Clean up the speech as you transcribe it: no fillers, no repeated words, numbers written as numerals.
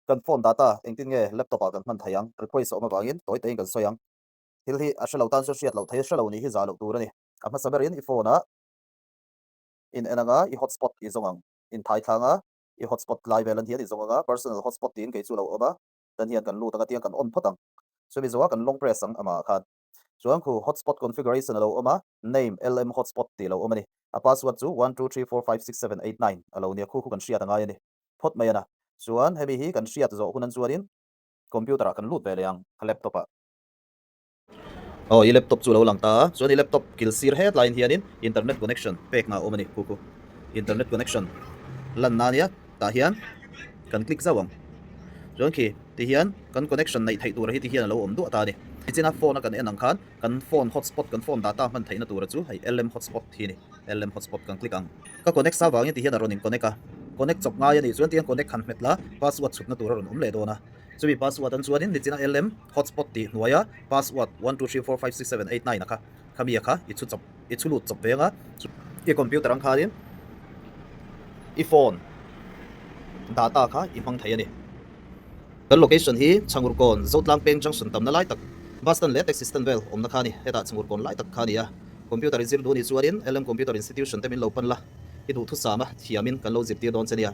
kan phone data engtin nge laptop a kan man thayang request oma bangin toy te kan soyang hil hi a shalo tan so shiat lo thai shalo ni hi za lo turani ama saberin I phone a in enanga I hotspot I zongang in thai thanga I hotspot live velan hian I zonga personal hotspot tin ke chu lo oba dan hian kan lu taka tiang kan on photang so mi zowa kan long press ang ama khan chuan khu hotspot configuration alo oma name lm hotspot ti lo omani a password chu 12345678 alo nia khu kan hriat anga yani phot mai ana chuan hemi hi kan hriat zo hunan chuanin computer a kan lut ve leang laptop a I laptop chu lo lang ta chuan I laptop kil sir headline hianin internet connection pek na omani khu internet connection lan na nia ta hian kan click zawang chuan khi ti hian kan connection nei thei tur hi ti hian lo om du ata ni china phone kan enang khan kan phone hotspot kan phone data man theina tur chu hai lm hotspot hi ni lm hotspot kan click ang ka connect sa wang ti hian ronin connect a connect chok nga yani chuan tiang connect khan metla password chutna tur ron le dona chumi password an chuanin ni china lm hotspot ti hnuaya password 12345678 aka khamia kha I chu chop I chu lut chop venga I computer ang khanin I phone data kha I mang thei ani kan location hi changurkon zotlang peng junction tamna lai tak Boston le Texas Stanwell omna khani heta changurkon lai tak khani ya computer zir du ni chuarin lm computer institution temin lo pan la I du thu sama thiamin kan lo zir ti don chenia